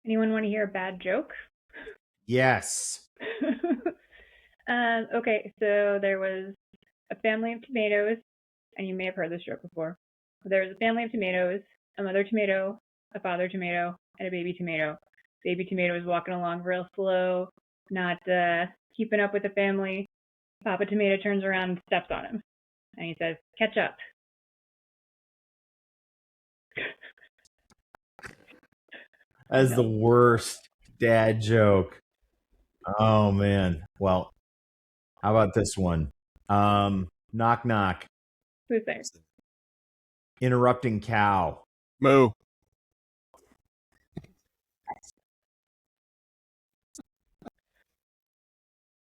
Anyone want to hear a bad joke? Yes. Okay, so there was a family of tomatoes, and you may have heard this joke before. There was a family of tomatoes, a mother tomato, a father tomato, and a baby tomato. Baby tomato was walking along real slow, not keeping up with the family. Papa tomato turns around and steps on him, and he says, "Catch up." That's the worst dad joke. Oh man. Well, how about this one? Knock knock. Who's there? Interrupting cow. Moo.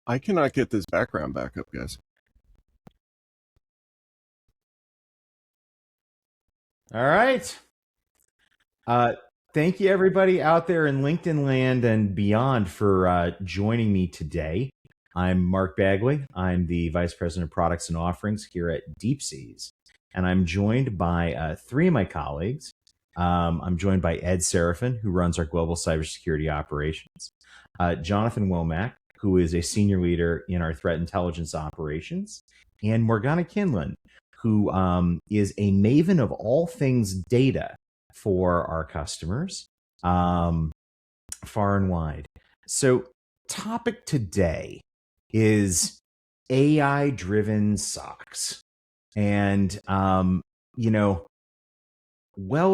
I cannot get this background back up, guys. All right. Thank you, everybody out there in LinkedIn land and beyond, for joining me today. I'm Mark Bagley. I'm the Vice President of Products and Offerings here at DeepSeas, and I'm joined by three of my colleagues. I'm joined by Ed Serafin, who runs our global cybersecurity operations, Jonathan Womack, who is a senior leader in our threat intelligence operations, and Morgana Kinlan, who is a maven of all things data for our customers, far and wide. So, topic today is AI-driven SOCs, and well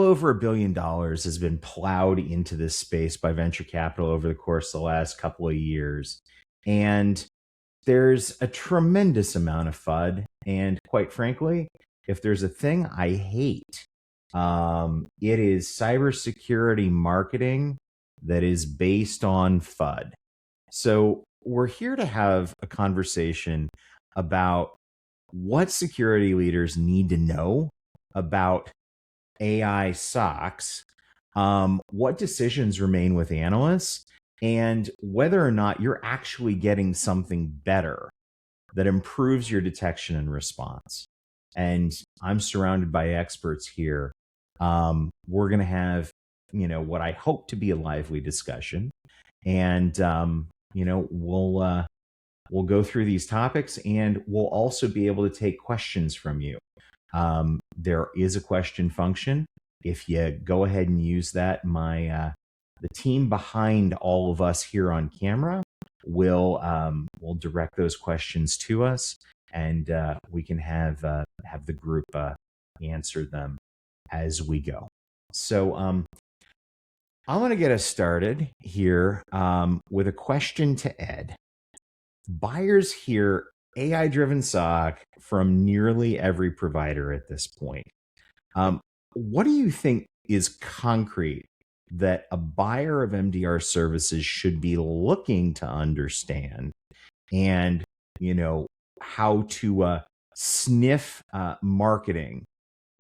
over $1 billion has been plowed into this space by venture capital over the course of the last couple of years, and there's a tremendous amount of FUD. And quite frankly, if there's a thing I hate, it is cybersecurity marketing that is based on FUD. So we're here to have a conversation about what security leaders need to know about AI SOCs, what decisions remain with analysts, and whether or not you're actually getting something better that improves your detection and response. And I'm surrounded by experts here. We're going to have, what I hope to be a lively discussion, and we'll go through these topics, and we'll also be able to take questions from you. There is a question function. If you go ahead and use that, the team behind all of us here on camera will direct those questions to us, and we can have the group answer them as we go. So I'm going to get us started here with a question to Ed. Buyers hear AI-driven SOC from nearly every provider at this point. What do you think is concrete that a buyer of MDR services should be looking to understand, and how to sniff marketing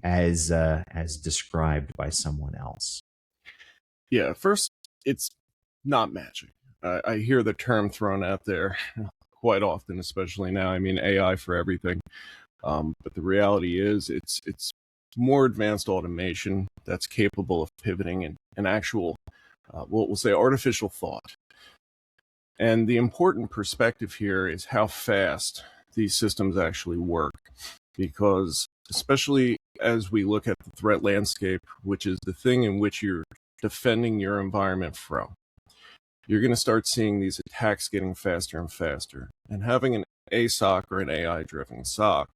as described by someone else? Yeah, first, it's not magic. I hear the term thrown out there quite often, especially now. I mean, AI for everything. But the reality is it's more advanced automation that's capable of pivoting and actual, we'll say, artificial thought. And the important perspective here is how fast these systems actually work, because especially as we look at the threat landscape, which is the thing in which you're defending your environment from, you're going to start seeing these attacks getting faster and faster. And having an ASOC or an AI-driven SOC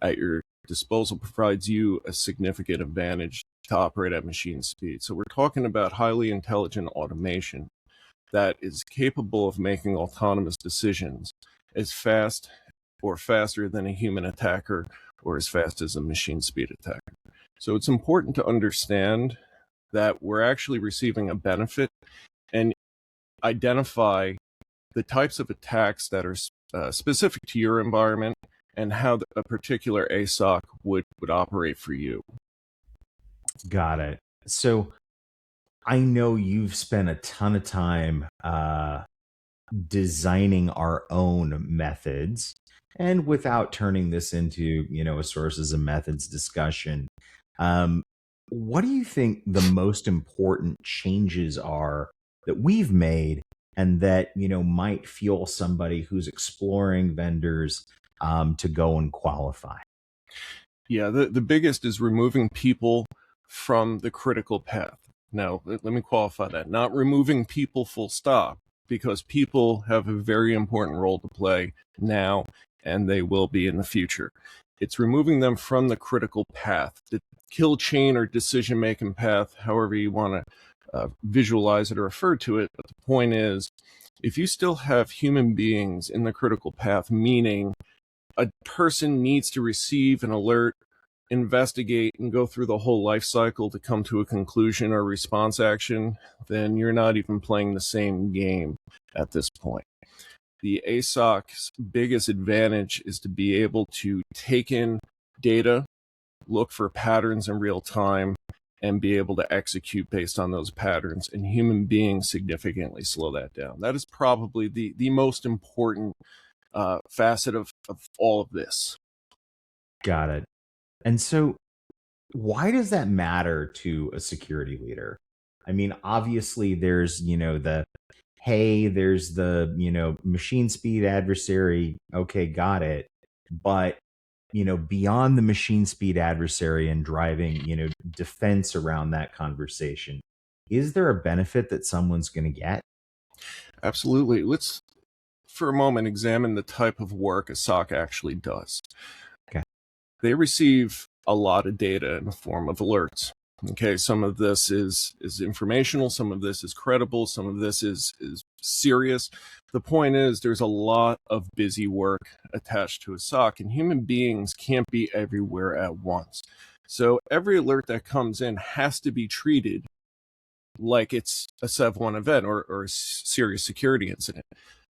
at your disposal provides you a significant advantage to operate at machine speed. So we're talking about highly intelligent automation that is capable of making autonomous decisions as fast or faster than a human attacker, or as fast as a machine speed attacker. So it's important to understand that we're actually receiving a benefit and identify the types of attacks that are specific to your environment and how a particular ASOC would operate for you. Got it. So I know you've spent a ton of time designing our own methods, and without turning this into, a sources and methods discussion, what do you think the most important changes are that we've made and that, might fuel somebody who's exploring vendors to go and qualify? Yeah, the biggest is removing people from the critical path. Now, let me qualify that. Not removing people full stop, because people have a very important role to play now, and they will be in the future. It's removing them from the critical path, the kill chain or decision-making path, however you want to visualize it or refer to it. But the point is, if you still have human beings in the critical path, meaning a person needs to receive an alert, investigate, and go through the whole life cycle to come to a conclusion or response action, then you're not even playing the same game at this point. The ASOC's biggest advantage is to be able to take in data, look for patterns in real time, and be able to execute based on those patterns. And human beings significantly slow that down. That is probably the most important facet of all of this. Got it. And so why does that matter to a security leader? I mean, obviously there's, there's the, machine speed adversary. Okay, got it. But, beyond the machine speed adversary and driving, defense around that conversation, is there a benefit that someone's going to get? Absolutely. Let's, for a moment, examine the type of work a SOC actually does. Okay. They receive a lot of data in the form of alerts. Okay, some of this is informational, some of this is credible, some of this is serious. The point is, there's a lot of busy work attached to a SOC, and human beings can't be everywhere at once. So every alert that comes in has to be treated like it's a SEV1 event or a serious security incident.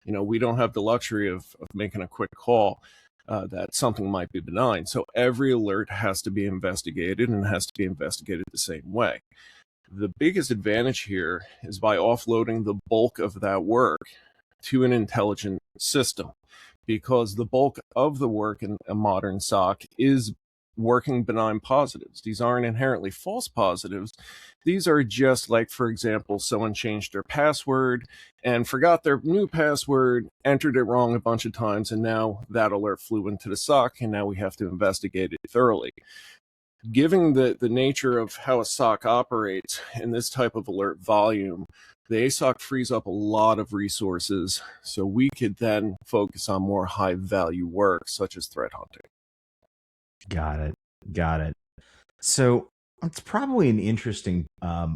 We don't have the luxury of making a quick call that something might be benign. So every alert has to be investigated, and has to be investigated the same way. The biggest advantage here is by offloading the bulk of that work to an intelligent system, because the bulk of the work in a modern SOC is working benign positives. These aren't inherently false positives. These are just like, for example, someone changed their password and forgot their new password, entered it wrong a bunch of times, and now that alert flew into the SOC, and now we have to investigate it thoroughly. Given the nature of how a SOC operates in this type of alert volume, the ASOC frees up a lot of resources, so we could then focus on more high-value work, such as threat hunting. Got it. So it's probably an interesting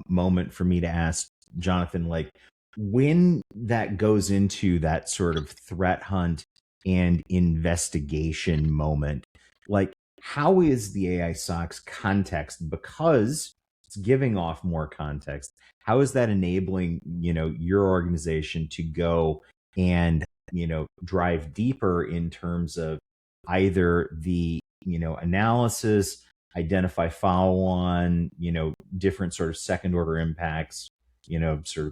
moment for me to ask Jonathan, like, when that goes into that sort of threat hunt and investigation moment, like, how is the AI SOC's context, because it's giving off more context, how is that enabling, your organization to go and, drive deeper in terms of either the analysis, identify follow-on, different sort of second order impacts, sort of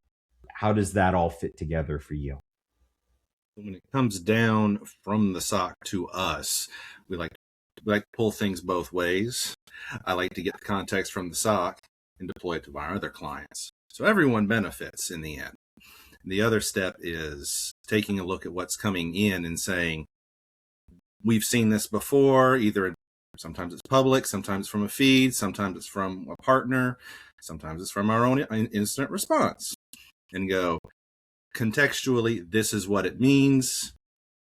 how does that all fit together for you? When it comes down from the SOC to us, we like to pull things both ways. I like to get the context from the SOC and deploy it to our other clients. So everyone benefits in the end. The other step is taking a look at what's coming in and saying, we've seen this before, sometimes it's public, sometimes from a feed, sometimes it's from a partner, sometimes it's from our own incident response, and go, contextually, this is what it means.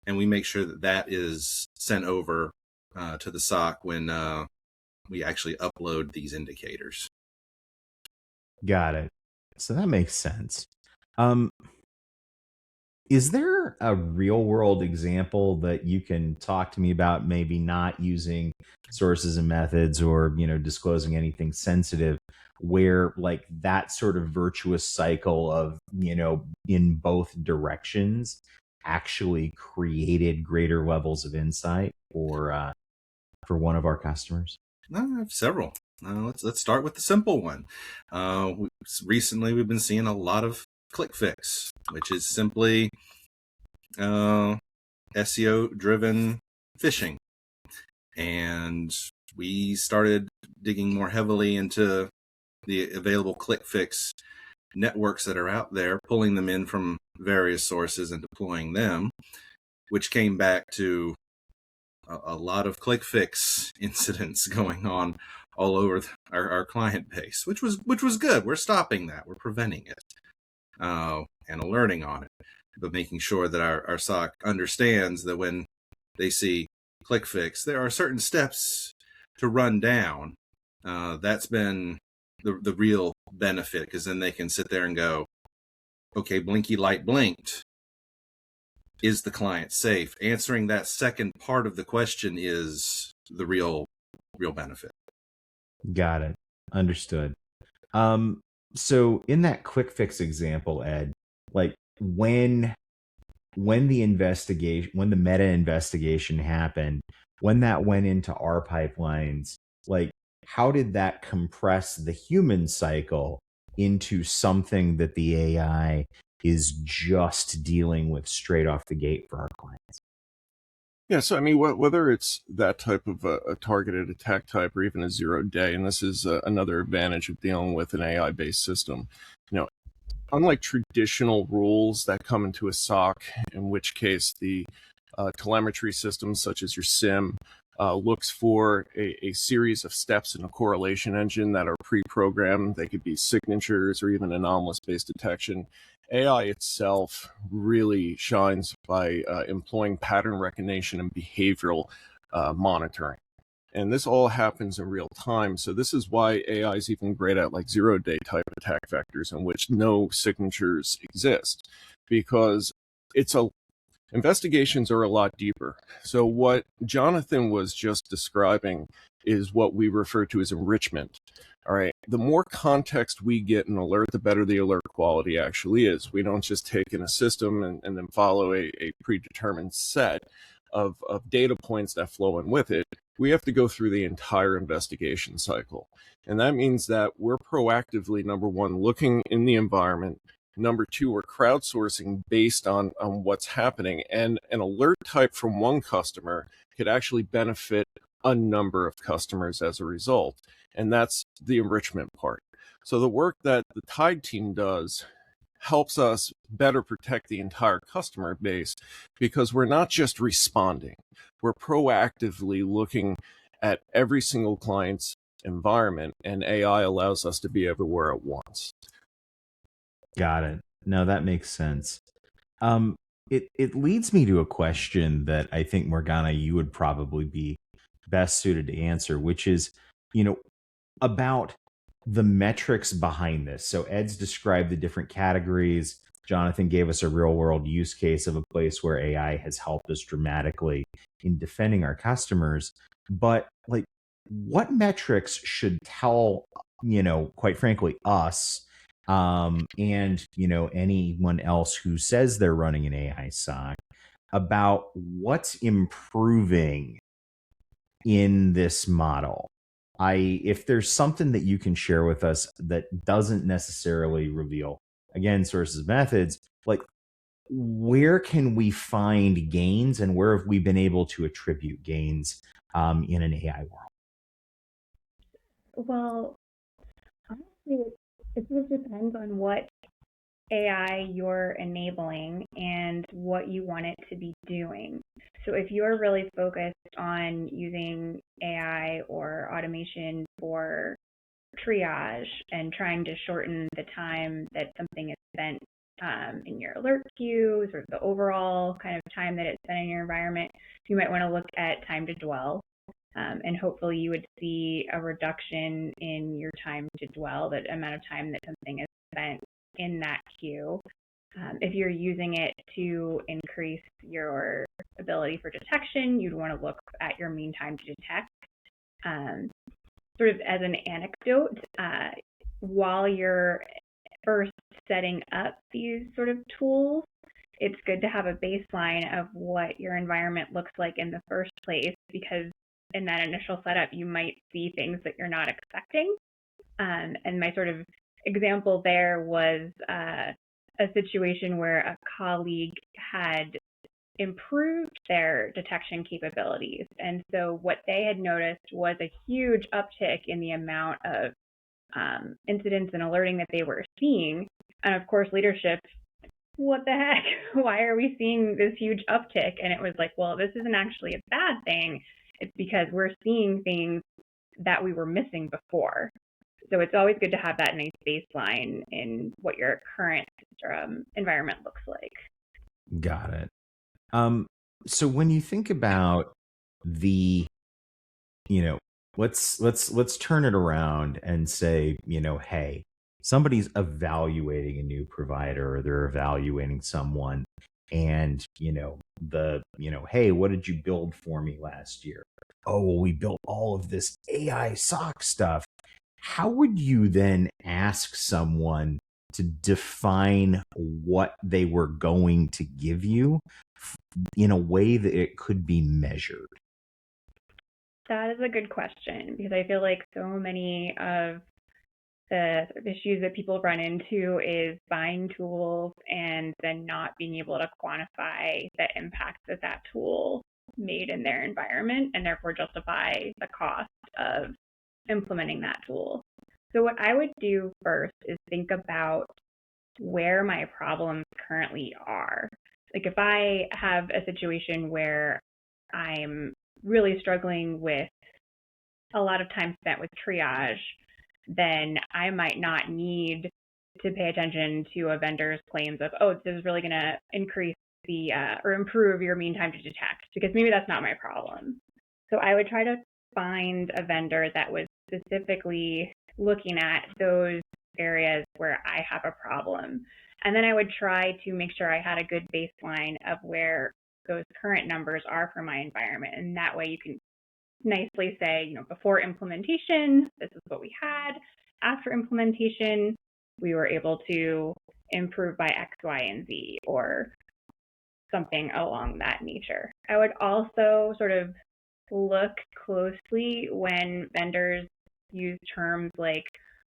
And we make sure that that is sent over to the SOC when we actually upload these indicators. Got it. So that makes sense. Is there a real world example that you can talk to me about, maybe not using sources and methods or, disclosing anything sensitive, where like that sort of virtuous cycle of, in both directions actually created greater levels of insight for one of our customers? I have several. Let's start with the simple one. Recently, we've been seeing a lot of click fix, which is simply SEO-driven phishing. And we started digging more heavily into the available click fix networks that are out there, pulling them in from various sources and deploying them, which came back to a lot of click fix incidents going on all over our client base, which was good. We're stopping that. We're preventing it and alerting on it, but making sure that our SOC understands that when they see click fix, there are certain steps to run down. That's been the real benefit, because then they can sit there and go, okay, blinky light blinked. Is the client safe? Answering that second part of the question is the real benefit. Got it. Understood. So in that quick fix example, Ed, like when the investigation, when the meta investigation happened, when that went into our pipelines, like how did that compress the human cycle into something that the AI is just dealing with straight off the gate for our clients? Yeah, so I mean, whether it's that type of a targeted attack type or even a 0-day, and this is another advantage of dealing with an AI-based system, unlike traditional rules that come into a SOC, in which case the telemetry systems such as your SIM looks for a series of steps in a correlation engine that are pre-programmed. They could be signatures or even anomalous-based detection. AI itself really shines by employing pattern recognition and behavioral monitoring. And this all happens in real time. So this is why AI is even great at like 0-day type attack vectors in which no signatures exist, because investigations are a lot deeper. So what Jonathan was just describing is what we refer to as enrichment. All right. The more context we get in an alert, the better the alert quality actually is. We don't just take in a system and then follow a predetermined set of data points that flow in with it. We have to go through the entire investigation cycle. And that means that we're proactively, number one, looking in the environment. Number two, we're crowdsourcing based on what's happening. And an alert type from one customer could actually benefit a number of customers as a result. And that's the enrichment part. So the work that the Tide team does helps us better protect the entire customer base, because we're not just responding. We're proactively looking at every single client's environment, and AI allows us to be everywhere at once. Got it. No, that makes sense. It leads me to a question that I think, Morgana, you would probably be best suited to answer, which is, about the metrics behind this. So Ed's described the different categories. Jonathan gave us a real world use case of a place where AI has helped us dramatically in defending our customers. But like, what metrics should tell, quite frankly, us and anyone else who says they're running an AI SOC about what's improving in this model? If there's something that you can share with us that doesn't necessarily reveal, again, sources, methods, like where can we find gains and where have we been able to attribute gains in an AI world? Well, honestly, it just depends on what AI you're enabling and what you want it to be doing. So if you're really focused on using AI or automation for triage and trying to shorten the time that something is spent in your alert queues, or the overall kind of time that it's spent in your environment, you might want to look at time to dwell. And hopefully you would see a reduction in your time to dwell, that amount of time that something is spent in that queue. If you're using it to increase your ability for detection, you'd want to look at your mean time to detect. Sort of as an anecdote, while you're first setting up these sort of tools, it's good to have a baseline of what your environment looks like in the first place, because in that initial setup, you might see things that you're not expecting. And my sort of example there was a situation where a colleague had improved their detection capabilities. And so what they had noticed was a huge uptick in the amount of incidents and alerting that they were seeing. And of course, leadership, what the heck? Why are we seeing this huge uptick? And it was like, well, this isn't actually a bad thing. It's because we're seeing things that we were missing before. So it's always good to have that nice baseline in what your current environment looks like. Got it. So when you think about the, let's turn it around and say, hey, somebody's evaluating a new provider, or they're evaluating someone, and hey, what did you build for me last year? Oh, well, we built all of this AI SOC stuff. How would you then ask someone to define what they were going to give you in a way that it could be measured? That is a good question, because I feel like so many of the issues that people run into is buying tools and then not being able to quantify the impact that that tool made in their environment, and therefore justify the cost of implementing that tool. So what I would do first is think about where my problems currently are. Like if I have a situation where I'm really struggling with a lot of time spent with triage, then I might not need to pay attention to a vendor's claims of, oh, this is really going to increase the or improve your mean time to detect, because maybe that's not my problem. So I would try to find a vendor that was specifically looking at those areas where I have a problem. And then I would try to make sure I had a good baseline of where those current numbers are for my environment. And that way you can nicely say, before implementation, this is what we had. After implementation, we were able to improve by X, Y, and Z, or something along that nature. I would also sort of look closely when vendors use terms like,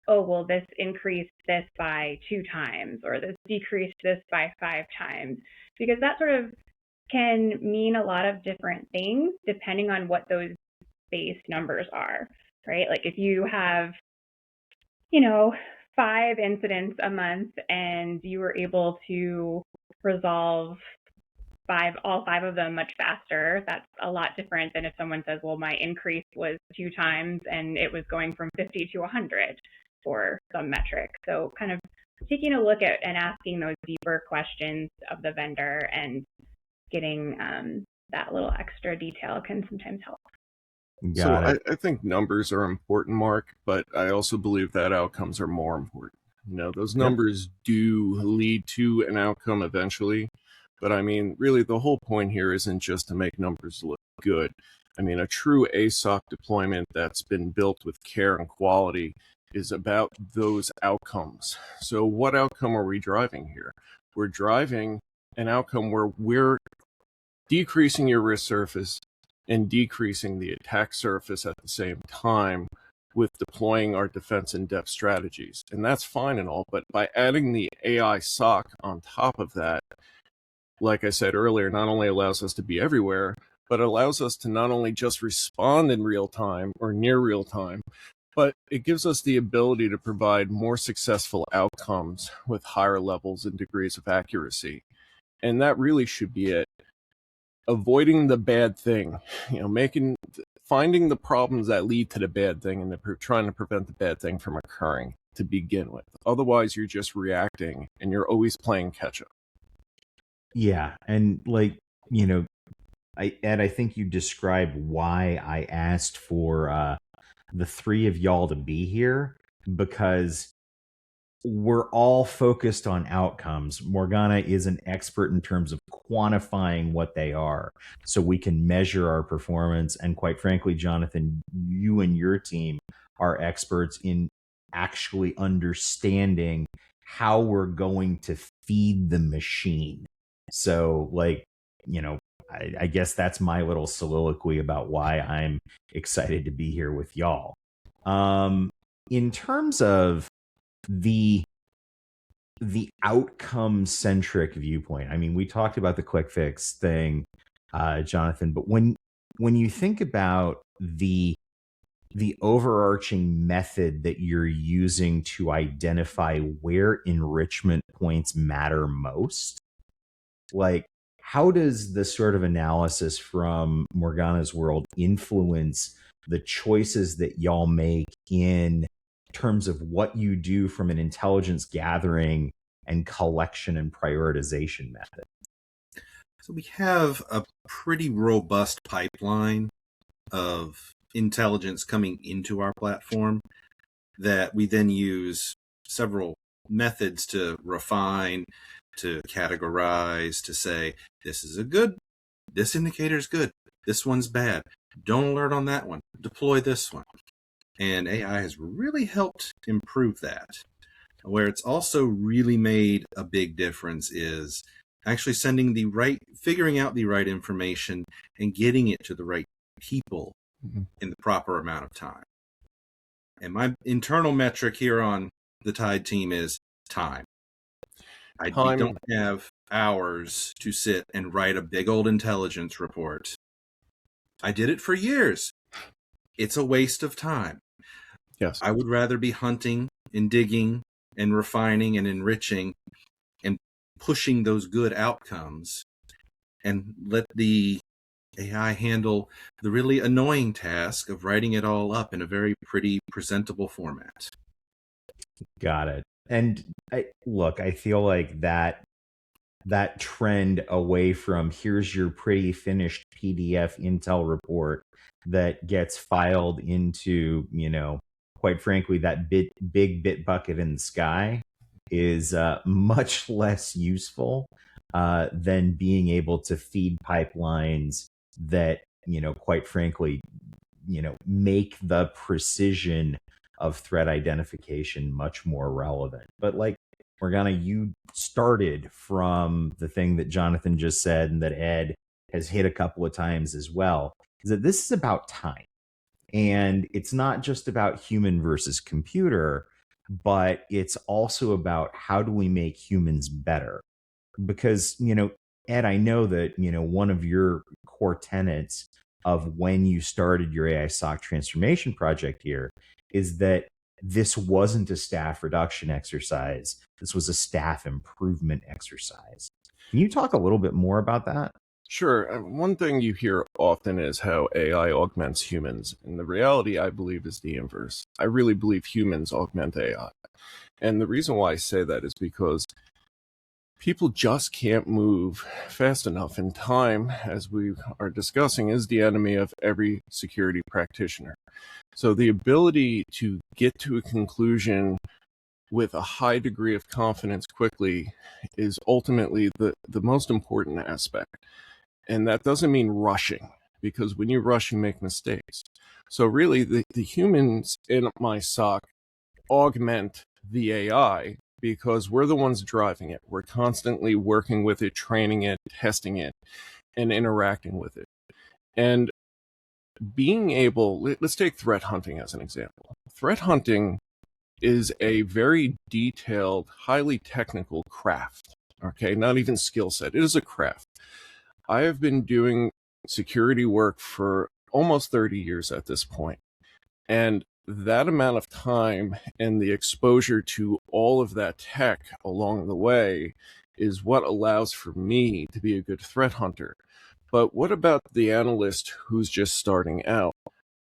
oh, well, this increased this by 2 times, or this decreased this by 5 times, because that sort of can mean a lot of different things depending on what those base numbers are, right? Like if you have, 5 incidents a month and you were able to resolve all 5 of them much faster, that's a lot different than if someone says, well, my increase was 2 times and it was going from 50 to 100 for some metric. So kind of taking a look at and asking those deeper questions of the vendor and getting that little extra detail can sometimes help. I think numbers are important, Mark, but I also believe that outcomes are more important. Those numbers do lead to an outcome eventually, but I mean, really the whole point here isn't just to make numbers look good. I mean, a true ASOC deployment that's been built with care and quality is about those outcomes. So what outcome are we driving here? We're driving an outcome where we're decreasing your risk surface and decreasing the attack surface at the same time with deploying our defense in depth strategies. And that's fine and all, but by adding the AI SOC on top of that, like I said earlier, not only allows us to be everywhere, but allows us to not only just respond in real time or near real time, but it gives us the ability to provide more successful outcomes with higher levels and degrees of accuracy. And that really should be it. Avoiding the bad thing, finding the problems that lead to the bad thing and trying to prevent the bad thing from occurring to begin with. Otherwise, you're just reacting and you're always playing catch up. Yeah. And I think you described why I asked for the 3 of y'all to be here, because we're all focused on outcomes. Morgana is an expert in terms of quantifying what they are so we can measure our performance. And quite frankly, Jonathan, you and your team are experts in actually understanding how we're going to feed the machine. So I guess that's my little soliloquy about why I'm excited to be here with y'all. In terms of the outcome centric viewpoint, I mean, we talked about the quick fix thing, Jonathan, but when you think about the the overarching method that you're using to identify where enrichment points matter most? Like, how does the sort of analysis from Morgana's world influence the choices that y'all make in terms of what you do from an intelligence gathering and collection and prioritization method? So we have a pretty robust pipeline of intelligence coming into our platform that we then use several methods to refine, to categorize, to say, this indicator is good, this one's bad, don't alert on that one, deploy this one. And AI has really helped improve that. Where it's also really made a big difference is actually figuring out the right information and getting it to the right people in the proper amount of time. And my internal metric here on the Tide team is time. We don't have hours to sit and write a big old intelligence report. I did it for years. It's a waste of time. Yes. I would rather be hunting and digging and refining and enriching and pushing those good outcomes and let the AI handle the really annoying task of writing it all up in a very pretty presentable format. Got it. And I feel like that trend away from here's your pretty finished PDF Intel report that gets filed into, quite frankly, that big bit bucket in the sky is much less useful than being able to feed pipelines that, quite frankly, make the precision of threat identification much more relevant. But like, Morgana, you started from the thing that Jonathan just said and that Ed has hit a couple of times as well, is that this is about time. And it's not just about human versus computer, but it's also about how do we make humans better? Because, Ed, I know that, one of your core tenets of when you started your AI SOC transformation project here is that this wasn't a staff reduction exercise. This was a staff improvement exercise. Can you talk a little bit more about that? Sure. One thing you hear often is how AI augments humans. And the reality, I believe, is the inverse. I really believe humans augment AI. And the reason why I say that is because people just can't move fast enough, and time, as we are discussing, is the enemy of every security practitioner. So the ability to get to a conclusion with a high degree of confidence quickly is ultimately the most important aspect. And that doesn't mean rushing, because when you rush, you make mistakes. So really, the humans in my SOC augment the AI because we're the ones driving it. We're constantly working with it, training it, testing it, and interacting with it. And being able, let's take threat hunting as an example. Threat hunting is a very detailed, highly technical craft, okay? Not even skill set, it is a craft. I have been doing security work for almost 30 years at this point. And that amount of time and the exposure to all of that tech along the way is what allows for me to be a good threat hunter. But what about the analyst who's just starting out?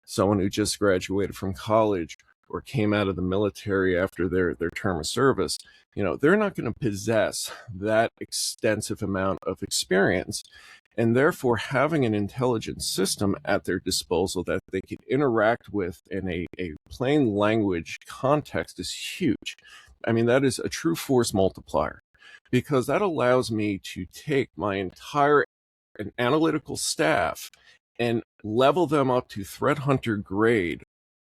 Someone who just graduated from college or came out of the military after their term of service? They're not going to possess that extensive amount of experience. And therefore, having an intelligence system at their disposal that they can interact with in a plain language context is huge. I mean, that is a true force multiplier, because that allows me to take my entire analytical staff and level them up to threat hunter grade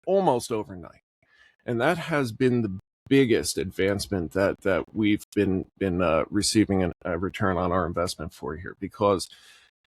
almost overnight. And that has been the biggest advancement that we've been receiving a return on our investment for here, because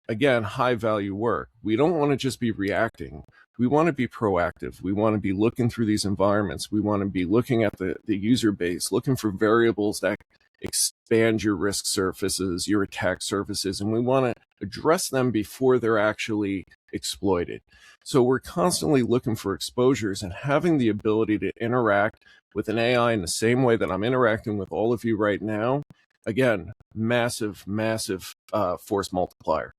again, high value work. We don't want to just be reacting. We want to be proactive. We want to be looking through these environments. We want to be looking at the user base, looking for variables that expand your risk surfaces, your attack surfaces, and we want to address them before they're actually exploited. So we're constantly looking for exposures, and having the ability to interact with an AI in the same way that I'm interacting with all of you right now, again, massive, massive force multiplier.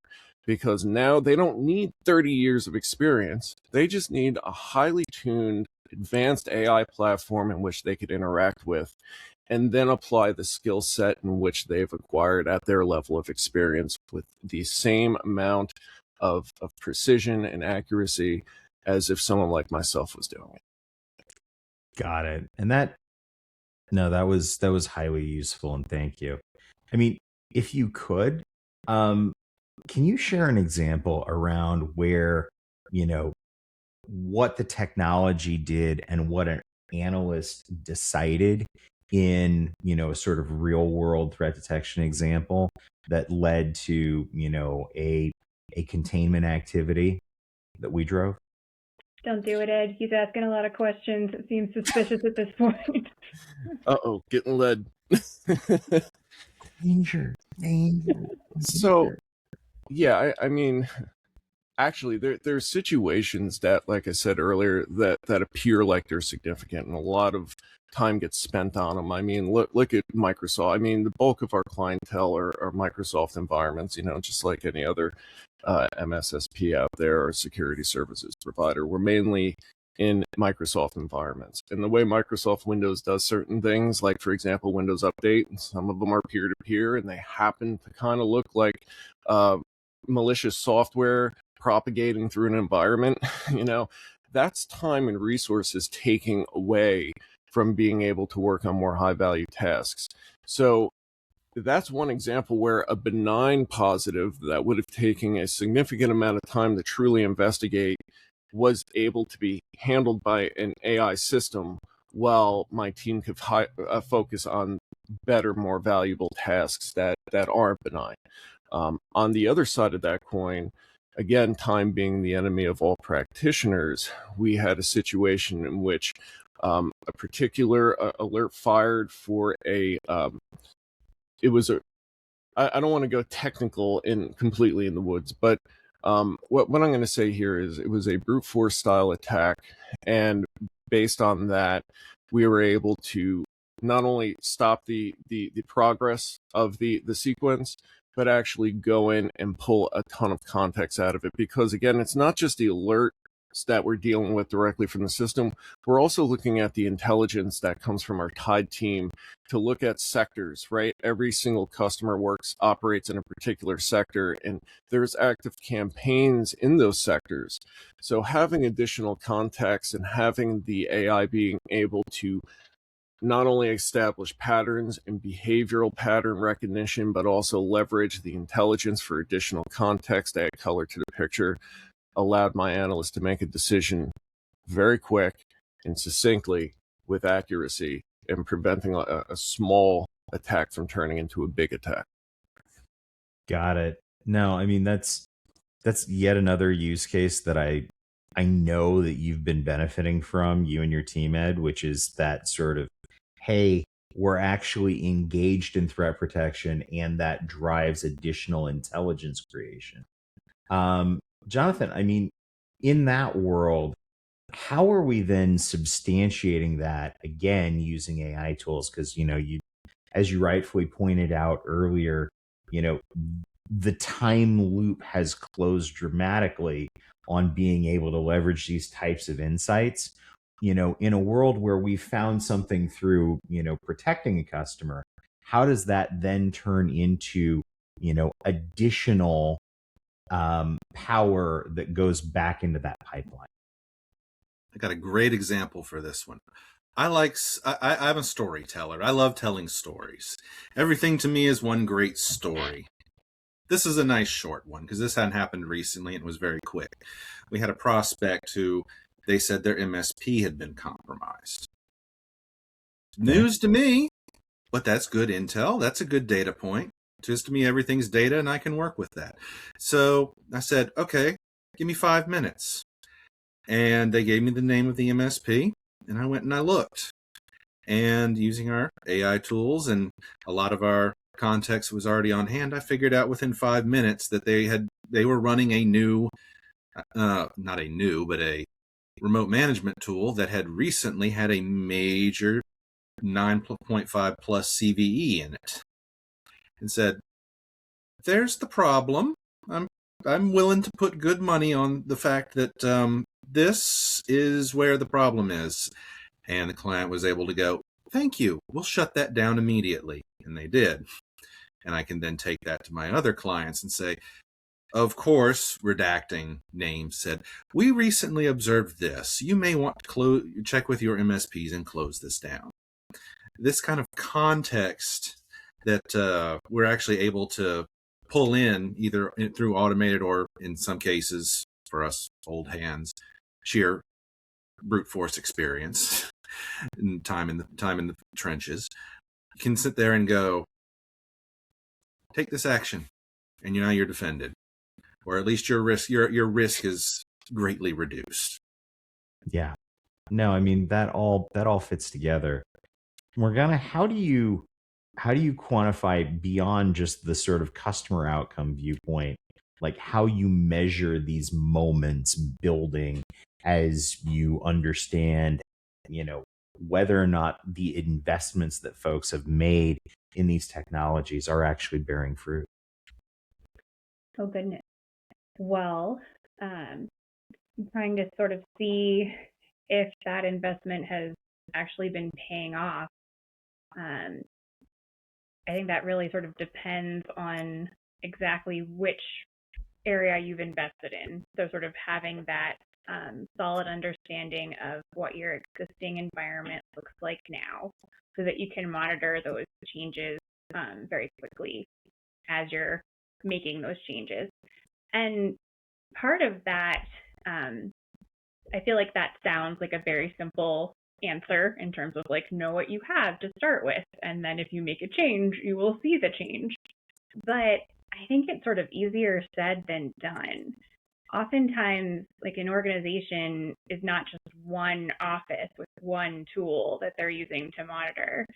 Because now they don't need 30 years of experience. They just need a highly tuned, advanced AI platform in which they could interact with, and then apply the skill set in which they've acquired at their level of experience with the same amount of precision and accuracy as if someone like myself was doing it. Got it. And that was highly useful, and thank you. I mean, if you could, can you share an example around where, what the technology did and what an analyst decided in, a sort of real world threat detection example that led to, a containment activity that we drove? Don't do it, Ed. He's asking a lot of questions. It seems suspicious at this point. Uh-oh, getting led. Danger. So, yeah, I mean, actually, there's situations that, like I said earlier, that appear like they're significant, and a lot of time gets spent on them. I mean, look at Microsoft. I mean, the bulk of our clientele are Microsoft environments, just like any other MSSP out there or security services provider. We're mainly in Microsoft environments. And the way Microsoft Windows does certain things, like, for example, Windows Update, some of them are peer-to-peer, and they happen to kind of look like malicious software propagating through an environment. That's time and resources taking away from being able to work on more high-value tasks. So that's one example where a benign positive that would have taken a significant amount of time to truly investigate was able to be handled by an AI system, while my team could focus on better, more valuable tasks that aren't benign. On the other side of that coin, again, time being the enemy of all practitioners, we had a situation in which a particular alert fired for I don't want to go technical completely in the woods, but what I'm going to say here is it was a brute force style attack, and based on that, we were able to not only stop the progress of the sequence, but actually go in and pull a ton of context out of it. Because again, it's not just the alerts that we're dealing with directly from the system. We're also looking at the intelligence that comes from our TIDE team to look at sectors, right? Every single customer operates in a particular sector, and there's active campaigns in those sectors. So having additional context and having the AI being able to not only establish patterns and behavioral pattern recognition, but also leverage the intelligence for additional context to add color to the picture, allowed my analyst to make a decision very quick and succinctly with accuracy, and preventing a small attack from turning into a big attack. Got it. No, I mean, that's yet another use case that I know that you've been benefiting from, you and your team, Ed, which is that sort of, hey, we're actually engaged in threat protection, and that drives additional intelligence creation. Jonathan, I mean, in that world, how are we then substantiating that, again, using AI tools? Because, as you rightfully pointed out earlier, the time loop has closed dramatically on being able to leverage these types of insights. In a world where we found something through, protecting a customer, how does that then turn into, additional power that goes back into that pipeline? I got a great example for this one. I'm a storyteller. I love telling stories. Everything to me is one great story. This is a nice short one because this hadn't happened recently and it was very quick. We had a prospect who they said their MSP had been compromised. News to me, but that's good intel. That's a good data point. Just to me, everything's data and I can work with that. So I said, okay, give me 5 minutes. And they gave me the name of the MSP, and I went and I looked. And using our AI tools and a lot of our context was already on hand, I figured out within 5 minutes that they were running a new not a new, but a remote management tool that had recently had a major 9.5 plus CVE in it, and said, there's the problem. I'm willing to put good money on the fact that this is where the problem is. And the client was able to go, thank you, we'll shut that down immediately. And they did. And I can then take that to my other clients and say, of course, redacting names, said, we recently observed this. You may want to check with your MSPs and close this down. This kind of context that we're actually able to pull in either through automated or, in some cases, for us old hands, sheer brute force experience and time in the trenches, you can sit there and go, take this action, and now you're defended, or at least your risk is greatly reduced. Yeah. No, I mean that all fits together. Morgana, how do you quantify beyond just the sort of customer outcome viewpoint, like how you measure these moments building as you understand, whether or not the investments that folks have made in these technologies are actually bearing fruit? Oh, goodness. Well, I'm trying to sort of see if that investment has actually been paying off. I think that really sort of depends on exactly which area you've invested in. So sort of having that solid understanding of what your existing environment looks like now so that you can monitor those changes very quickly as you're making those changes. And part of that, I feel like that sounds like a very simple answer in terms of like, know what you have to start with. And then if you make a change, you will see the change. But I think it's sort of easier said than done. Oftentimes, like an organization is not just one office with one tool that they're using to monitor.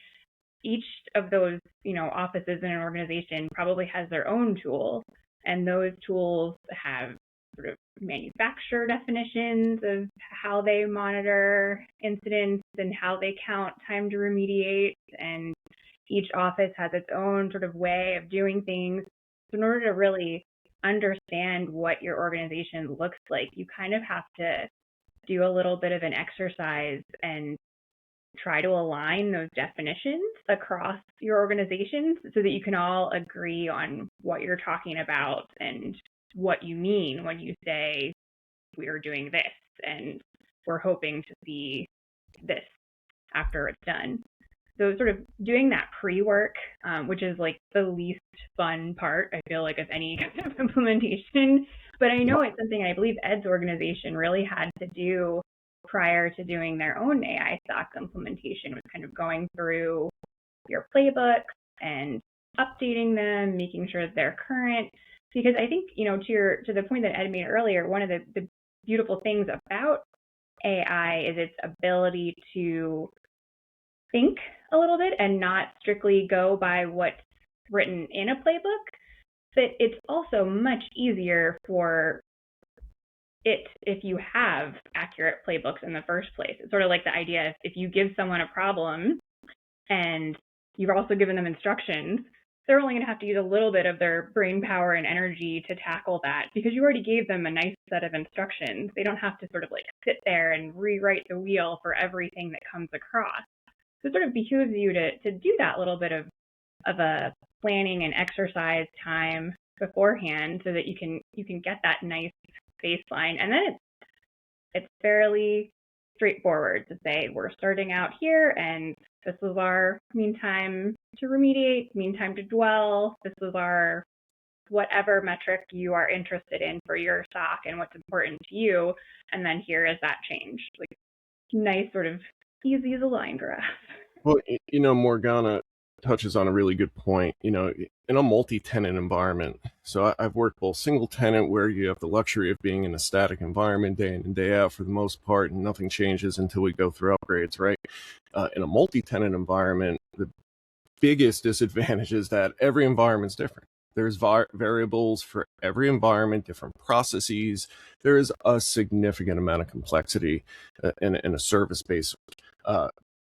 Each of those, offices in an organization probably has their own tool, and those tools have sort of manufacturer definitions of how they monitor incidents and how they count time to remediate, and each office has its own sort of way of doing things. So in order to really understand what your organization looks like, you kind of have to do a little bit of an exercise and try to align those definitions across your organizations so that you can all agree on what you're talking about and what you mean when you say we're doing this and we're hoping to see this after it's done. So sort of doing that pre-work, which is like the least fun part, I feel like, of any kind of implementation. But I know it's something I believe Ed's organization really had to do prior to doing their own AI SOC implementation, was kind of going through your playbooks and updating them, making sure that they're current. Because I think, to the point that Ed made earlier, one of the beautiful things about AI is its ability to think a little bit and not strictly go by what's written in a playbook. But it's also much easier for it if you have accurate playbooks in the first place. It's sort of like the idea if you give someone a problem and you've also given them instructions, they're only going to have to use a little bit of their brain power and energy to tackle that because you already gave them a nice set of instructions. They don't have to sort of like sit there and rewrite the wheel for everything that comes across. So it sort of behooves you to do that little bit of a planning and exercise time beforehand so that you can get that nice baseline. And then it's fairly straightforward to say we're starting out here and this is our mean time to remediate, mean time to dwell. This is our whatever metric you are interested in for your SOC and what's important to you. And then here is that change. Like nice sort of easy as a line graph. Well, Morgana touches on a really good point, in a multi-tenant environment. So I've worked both single tenant where you have the luxury of being in a static environment day in and day out for the most part, and nothing changes until we go through upgrades, right? In a multi-tenant environment, the biggest disadvantage is that every environment's different. There's variables for every environment, different processes. There is a significant amount of complexity in a service-based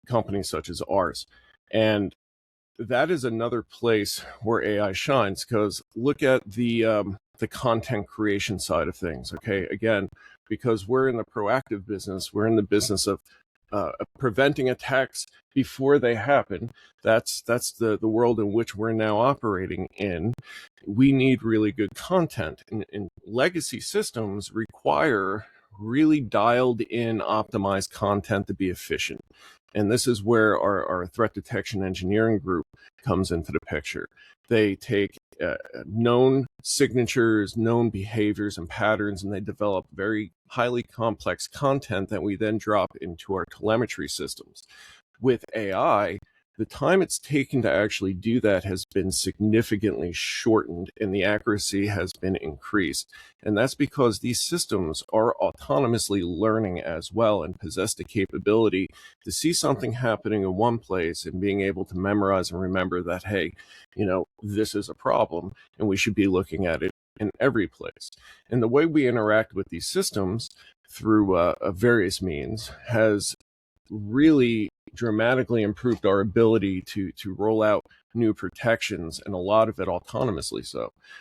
company such as ours. And that is another place where AI shines, because look at the content creation side of things. Okay, again, because we're in the proactive business, we're in the business of preventing attacks before they happen. That's the world in which we're now operating in. We need really good content, and legacy systems require really dialed in, optimized content to be efficient. And this is where our threat detection engineering group comes into the picture. They take known signatures, known behaviors and patterns, and they develop very highly complex content that we then drop into our telemetry systems. With AI, the time it's taken to actually do that has been significantly shortened, and the accuracy has been increased. And that's because these systems are autonomously learning as well and possess the capability to see something happening in one place and being able to memorize and remember that, hey, this is a problem and we should be looking at it in every place. And the way we interact with these systems through various means has really dramatically improved our ability to roll out new protections, and a lot of it autonomously.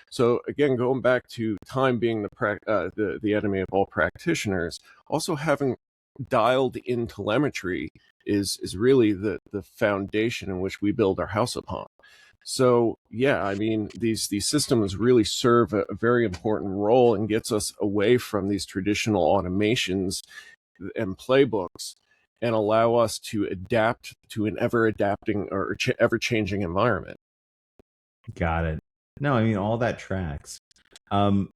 So again, going back to time being the enemy of all practitioners, also having dialed in telemetry is really the foundation in which we build our house upon. So yeah, I mean, these systems really serve a very important role and gets us away from these traditional automations and playbooks, and allow us to adapt to an ever-adapting or ever-changing environment. Got it. No, I mean, all that tracks. The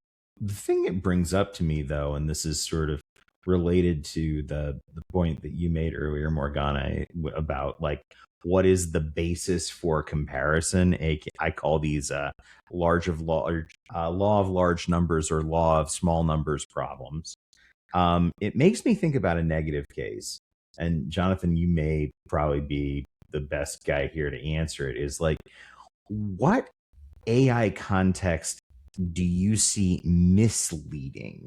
thing it brings up to me, though, and this is sort of related to the point that you made earlier, Morgana, about like, what is the basis for comparison? I call these law of large numbers or law of small numbers problems. It makes me think about a negative case. And Jonathan, you may probably be the best guy here to answer it, is like, what AI context do you see misleading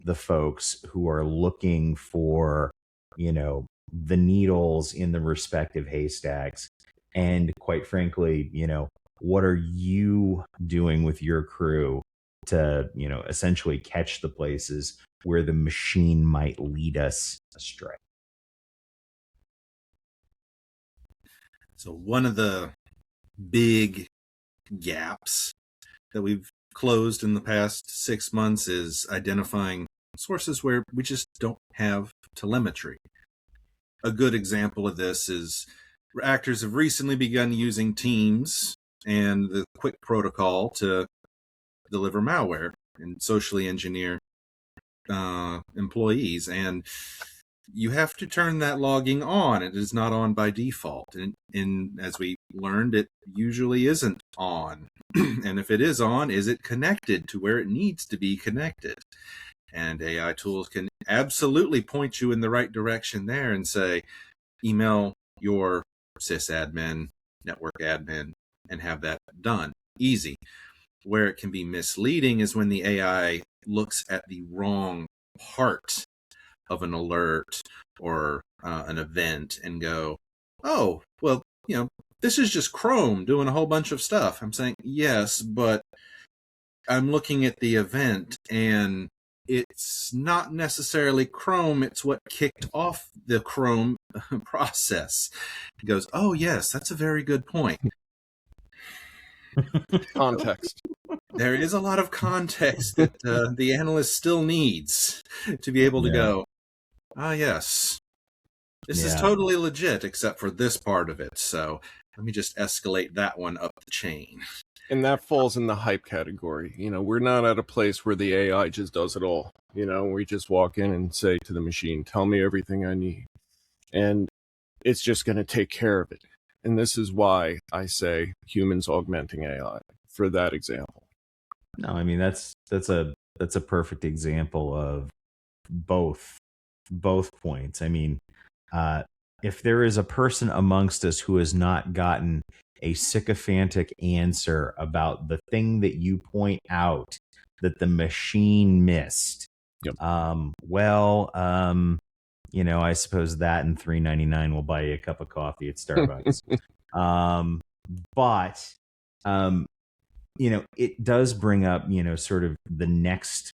the folks who are looking for, the needles in the respective haystacks? And quite frankly, what are you doing with your crew to, essentially catch the places where the machine might lead us astray? So one of the big gaps that we've closed in the past 6 months is identifying sources where we just don't have telemetry. A good example of this is actors have recently begun using Teams and the Quick protocol to deliver malware and socially engineer employees. And you have to turn that logging on. It is not on by default. And as we learned, it usually isn't on. And if it is on, is it connected to where it needs to be connected? And AI tools can absolutely point you in the right direction there and say, email your sysadmin, network admin, and have that done. Easy. Where it can be misleading is when the AI looks at the wrong part of an alert or an event and go, oh, well, this is just Chrome doing a whole bunch of stuff. I'm saying, yes, but I'm looking at the event and it's not necessarily Chrome. It's what kicked off the Chrome process. He goes, oh, yes, that's a very good point. Context. There is a lot of context that the analyst still needs to be able to go, yes, this is totally legit except for this part of it. So let me just escalate that one up the chain. And that falls in the hype category. We're not at a place where the AI just does it all. We just walk in and say to the machine, tell me everything I need. And it's just going to take care of it. And this is why I say humans augmenting AI for that example. No, I mean, that's a perfect example of both points. I mean, if there is a person amongst us who has not gotten a sycophantic answer about the thing that you point out that the machine missed, Yep. I suppose that and $3.99 will buy you a cup of coffee at Starbucks. But it does bring up, sort of the next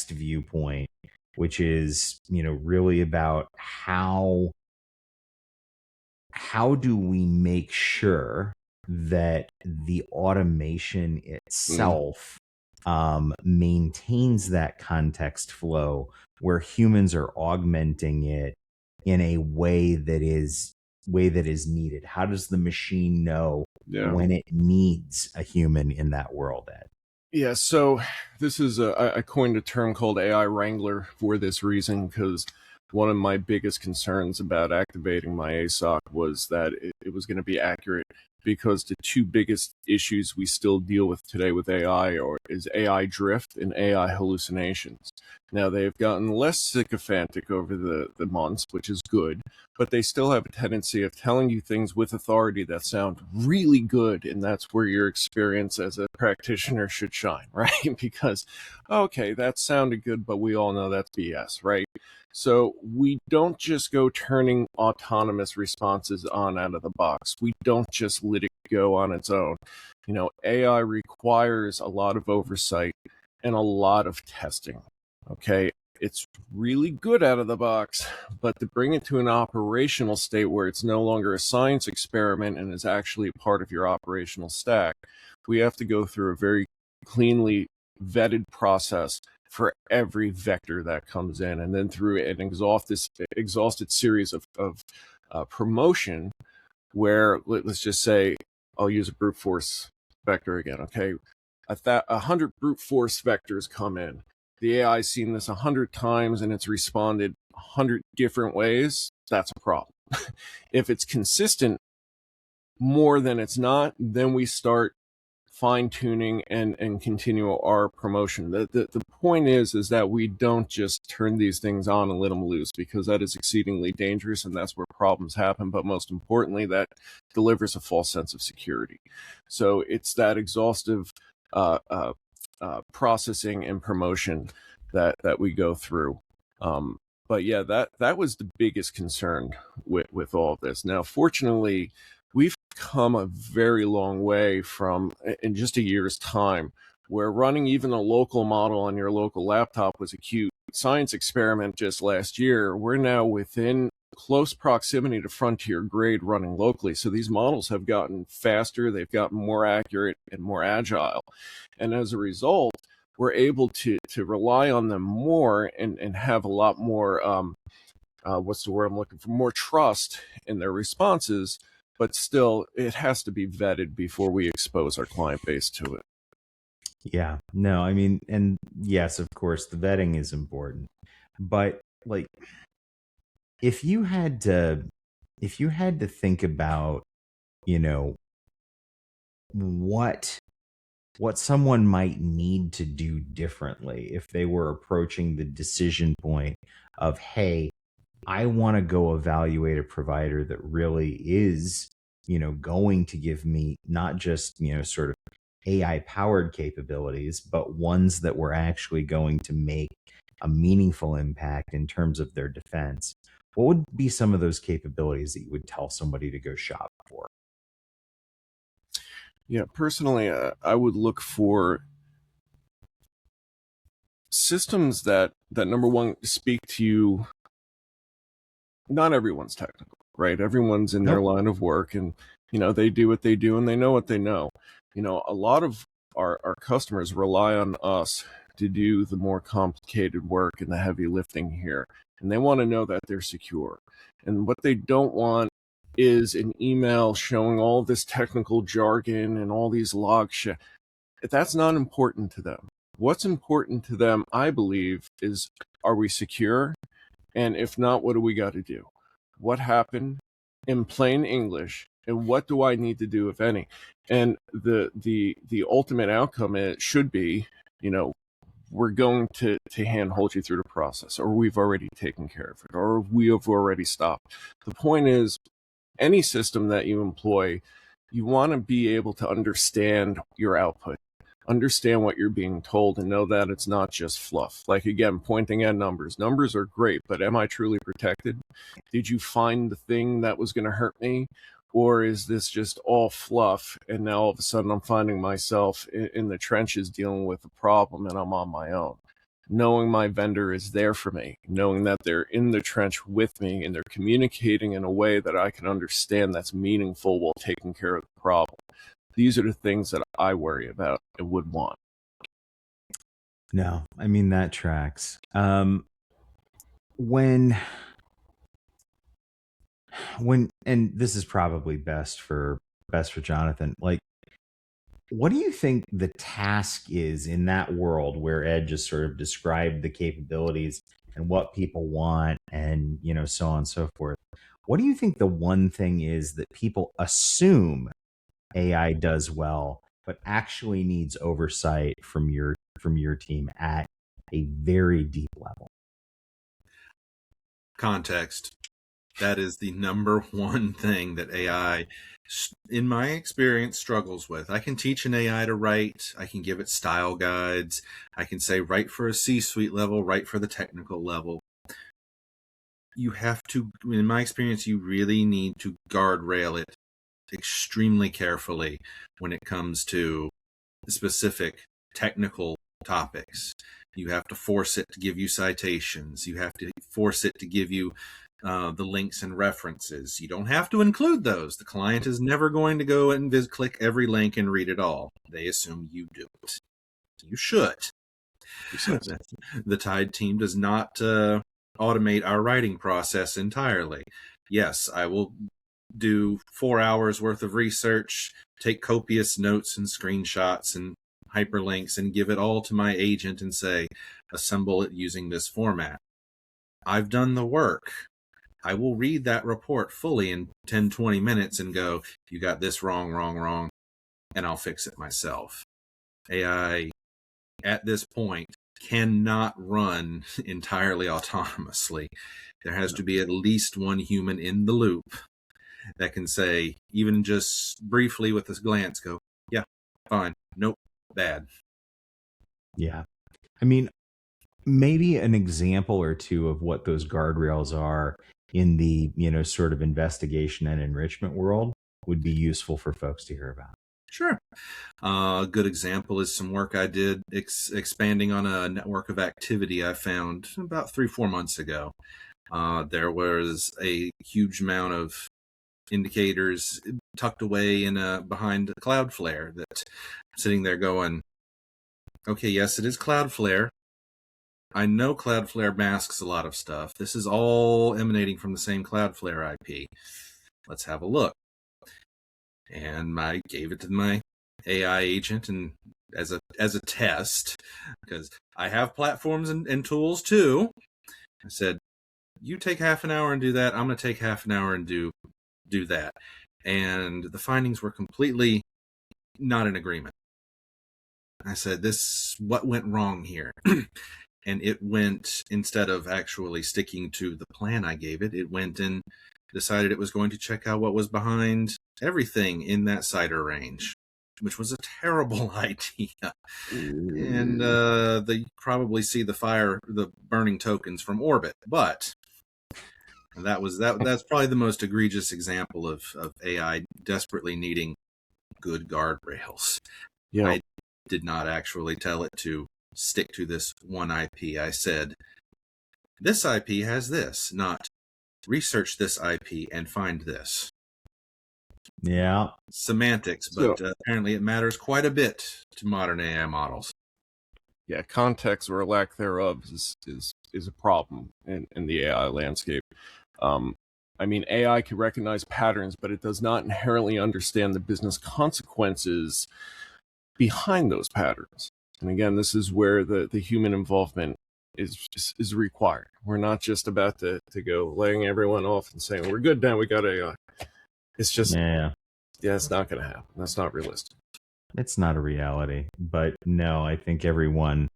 viewpoint, which is, really about how do we make sure that the automation itself maintains that context flow where humans are augmenting it in a way that is needed? How does the machine know when it needs a human in that world, Ed? Yeah, so this is I coined a term called AI Wrangler for this reason, because one of my biggest concerns about activating my ASOC was that it was going to be accurate, because the two biggest issues we still deal with today with AI is AI drift and AI hallucinations. Now, they've gotten less sycophantic over the months, which is good, but they still have a tendency of telling you things with authority that sound really good, and that's where your experience as a practitioner should shine, right? Because, okay, that sounded good, but we all know that's BS, right? So we don't just go turning autonomous responses on out of the box. We don't just let it go on its own. AI requires a lot of oversight and a lot of testing. Okay, it's really good out of the box, but to bring it to an operational state where it's no longer a science experiment and is actually part of your operational stack, we have to go through a very cleanly vetted process for every vector that comes in, and then through an exhausted series of promotion, where let's just say, I'll use a brute force vector again. Okay, 100 brute force vectors come in. The AI's seen this 100 times and it's responded 100 different ways. That's a problem. If it's consistent more than it's not, then we start fine-tuning and continue our promotion. The point is that we don't just turn these things on and let them loose, because that is exceedingly dangerous, and that's where problems happen. But most importantly, that delivers a false sense of security. So it's that exhaustive processing and promotion that we go through. But yeah, that was the biggest concern with all of this. Now, fortunately, we've come a very long way from, in just a year's time, where running even a local model on your local laptop was a cute science experiment just last year. We're now within close proximity to frontier grade running locally. So these models have gotten faster, they've gotten more accurate and more agile. And as a result, we're able to rely on them more and have a lot more, what's the word I'm looking for, more trust in their responses. But still, it has to be vetted before we expose our client base to it. Yeah, no, I mean, and yes, of course, the vetting is important. But like, if you had to think about, what someone might need to do differently if they were approaching the decision point of, hey, I want to go evaluate a provider that really is, going to give me not just, sort of AI powered capabilities, but ones that were actually going to make a meaningful impact in terms of their defense. What would be some of those capabilities that you would tell somebody to go shop for? Yeah, personally, I would look for systems that number one, speak to you. Not everyone's technical, right? Everyone's in their line of work, and they do what they do and they know what they know. A lot of our customers rely on us to do the more complicated work and the heavy lifting here, and they want to know that they're secure. And what they don't want is an email showing all this technical jargon and all these log shit. That's not important to them. What's important to them, I believe, is, are we secure? And if not, what do we got to do? What happened in plain English? And what do I need to do, if any? And the ultimate outcome, it should be, we're going to handhold you through the process, or we've already taken care of it, or we have already stopped. The point is, any system that you employ, you want to be able to understand your output, understand what you're being told, and know that it's not just fluff. Like, again, pointing at numbers. Numbers are great, but am I truly protected? Did you find the thing that was going to hurt me? Or is this just all fluff, and now all of a sudden I'm finding myself in the trenches dealing with a problem and I'm on my own? Knowing my vendor is there for me, knowing that they're in the trench with me and they're communicating in a way that I can understand that's meaningful while taking care of the problem. These are the things that I worry about and would want. No, I mean, that tracks. When and this is probably best for Jonathan, like, what do you think the task is in that world where Ed just sort of described the capabilities and what people want, and, you know, so on and so forth? What do you think the one thing is that people assume AI does well, but actually needs oversight from your team at a very deep level? Context. That is the number one thing that AI, in my experience, struggles with. I can teach an AI to write. I can give it style guides. I can say write for a C-suite level, write for the technical level. You have to, in my experience, you really need to guardrail it extremely carefully when it comes to specific technical topics. You have to force it to give you citations. You have to force it to give you the links and references. You don't have to include those. The client is never going to go and click every link and read it all. They assume you do it. You should. The Tide team does not automate our writing process entirely. Yes, I will do 4 hours worth of research, take copious notes and screenshots and hyperlinks, and give it all to my agent and say, assemble it using this format. I've done the work. I will read that report fully in 10, 20 minutes and go, you got this wrong, and I'll fix it myself. AI, at this point, cannot run entirely autonomously. There has to be at least one human in the loop that can say, even just briefly with this glance, go, yeah, fine, nope, bad. Yeah. I mean, maybe an example or two of what those guardrails are in the, you know, sort of investigation and enrichment world would be useful for folks to hear about. Sure. A good example is some work I did expanding on a network of activity I found about 3-4 months ago. There was a huge amount of indicators tucked away in behind Cloudflare that sitting there going, okay, yes, it is Cloudflare. I know Cloudflare masks a lot of stuff. This is all emanating from the same Cloudflare IP. Let's have a look. And I gave it to my AI agent and as a test, because I have platforms and tools too. I said, you take half an hour and do that. I'm going to take half an hour and do that. And the findings were completely not in agreement. I said, what went wrong here? And it went, instead of actually sticking to the plan I gave it, it went and decided it was going to check out what was behind everything in that CIDR range, which was a terrible idea. And they probably see the burning tokens from orbit, but that's probably the most egregious example of AI desperately needing good guardrails. Yeah. I did not actually tell it to stick to this one IP. I said, this IP has this, not research this IP and find this. Yeah. Semantics, but apparently it matters quite a bit to modern AI models. Yeah, context or lack thereof is a problem in the AI landscape. I mean, AI can recognize patterns, but it does not inherently understand the business consequences behind those patterns. And again, this is where the human involvement is required. We're not just about to go laying everyone off and saying, we're good now, we got AI. It's just, yeah, it's not going to happen. That's not realistic. It's not a reality. But no, I think everyone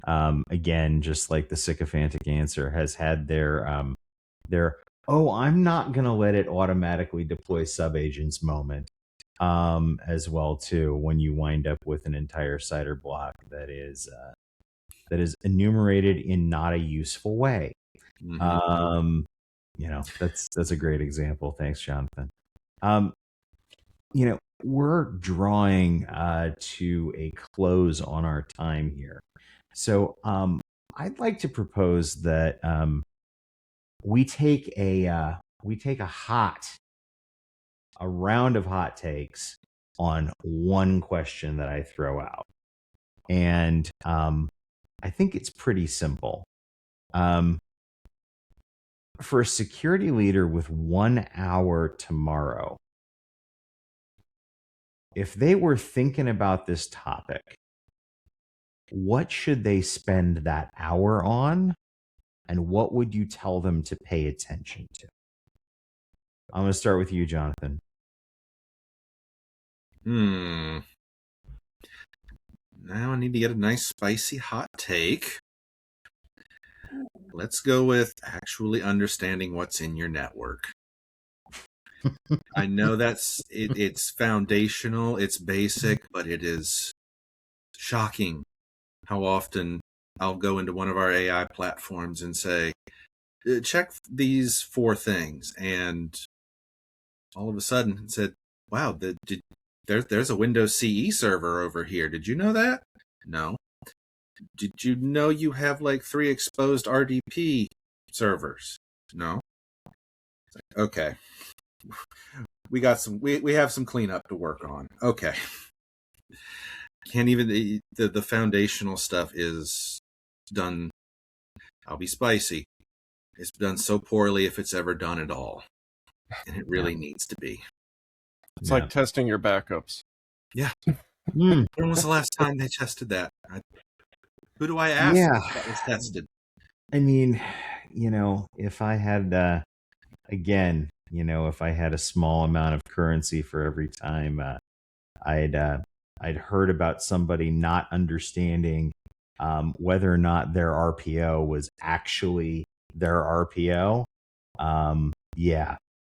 again, just like the sycophantic answer, has had their oh, I'm not gonna let it automatically deploy subagents moment as well too, when you wind up with an entire CIDR block that is enumerated in not a useful way. Mhm. That's a great example. Thanks, Jonathan. We're drawing to a close on our time here. So I'd like to propose that we take a round of hot takes on one question that I throw out. And I think it's pretty simple. For a security leader with 1 hour tomorrow, if they were thinking about this topic, what should they spend that hour on? And what would you tell them to pay attention to? I'm going to start with you, Jonathan. Now I need to get a nice spicy hot take. Let's go with actually understanding what's in your network. I know it's foundational, it's basic, but it is shocking how often I'll go into one of our AI platforms and say, check these 4 things. And all of a sudden it said, wow, there's a Windows CE server over here. Did you know that? No. Did you know you have like 3 exposed RDP servers? No. Okay. We have some cleanup to work on. Okay. Can't even the foundational stuff is done. I'll be spicy. It's done so poorly if it's ever done at all. And it really needs to be. It's like testing your backups. Yeah. When was the last time they tested that? Who do I ask if that was tested? I mean, if I had, again, if I had a small amount of currency for every time I'd heard about somebody not understanding whether or not their RPO was actually their RPO.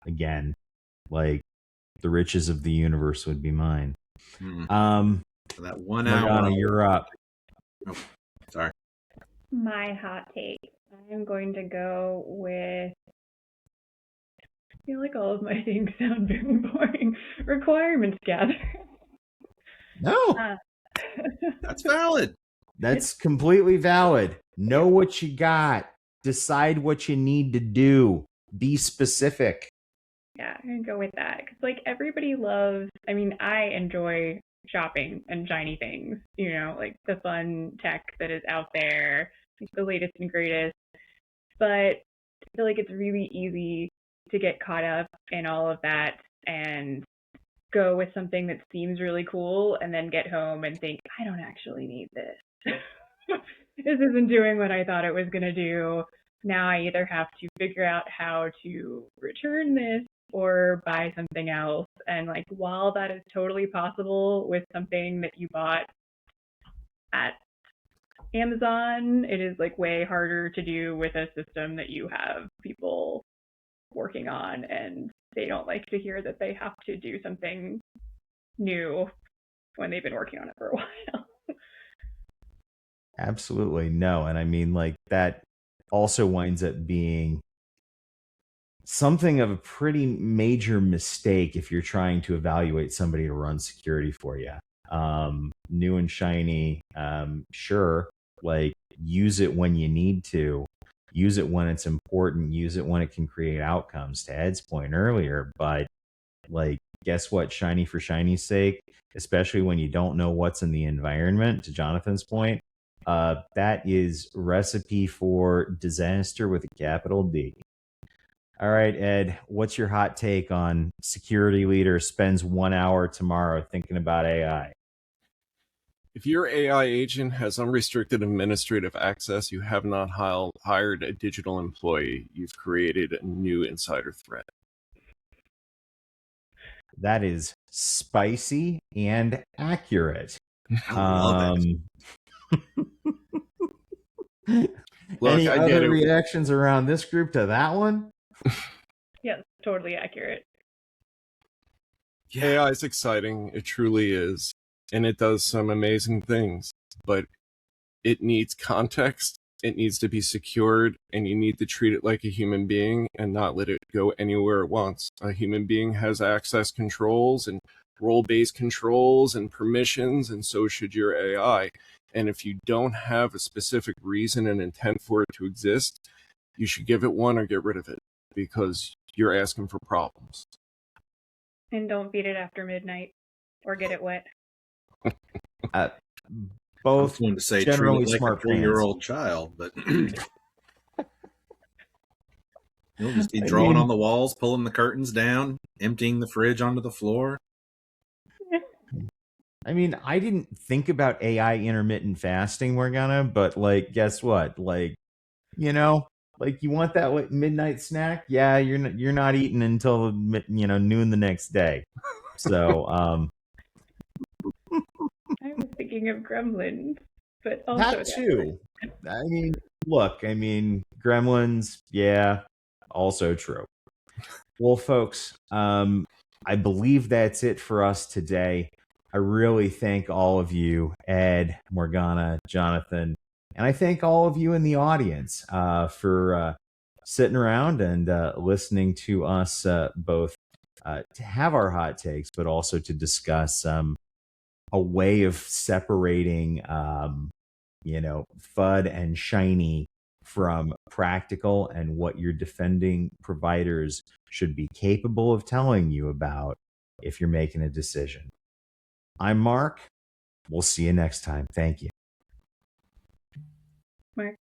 Again, like the riches of the universe would be mine. So that 1 hour. Morgana, you're up. Oh, sorry. My hot take. I'm going to go with. I feel like all of my things sound very boring. Requirements gather. No. That's valid. That's completely valid. Know what you got. Decide what you need to do. Be specific. Yeah, I'm going to go with that. Because, like, everybody loves, I enjoy shopping and shiny things, like the fun tech that is out there, like the latest and greatest. But I feel like it's really easy to get caught up in all of that and go with something that seems really cool and then get home and think, I don't actually need this. This isn't doing what I thought it was going to do. Now I either have to figure out how to return this or buy something else. And like, while that is totally possible with something that you bought at Amazon, it is like way harder to do with a system that you have people working on, and they don't like to hear that they have to do something new when they've been working on it for a while. Absolutely no. And like that also winds up being something of a pretty major mistake if you're trying to evaluate somebody to run security for you. New and shiny, sure, like use it when you need to, use it when it's important, use it when it can create outcomes, to Ed's point earlier. But like, guess what? Shiny for shiny's sake, especially when you don't know what's in the environment, to Jonathan's point, that is recipe for disaster with a capital D. All right, Ed, what's your hot take on security leader spends 1 hour tomorrow thinking about AI? If your AI agent has unrestricted administrative access, you have not hired a digital employee. You've created a new insider threat. That is spicy and accurate. I love it. Look, Any I get other it. reactions around this group to that one? Yes, totally accurate. Yeah. AI is exciting. It truly is. And it does some amazing things. But it needs context. It needs to be secured. And you need to treat it like a human being and not let it go anywhere it wants. A human being has access controls and role-based controls and permissions, and so should your AI. And if you don't have a specific reason and intent for it to exist, you should give it one or get rid of it, because you're asking for problems. And don't feed it after midnight or get it wet. I Both was going to say generally treat it like smart a 3-year-old child, but you'll just be I drawing mean- on the walls, pulling the curtains down, emptying the fridge onto the floor. I mean, I didn't think about AI intermittent fasting, Morgana, but like, guess what? Like, you know, like you want that midnight snack? Yeah, you're not eating until noon the next day. So, I was thinking of Gremlins, but also that too. I mean, look, Gremlins, yeah, also true. Well, folks, I believe that's it for us today. I really thank all of you, Ed, Morgana, Jonathan, and I thank all of you in the audience for sitting around and listening to us both to have our hot takes, but also to discuss a way of separating, FUD and shiny from practical and what your defending providers should be capable of telling you about if you're making a decision. I'm Mark. We'll see you next time. Thank you. Mark.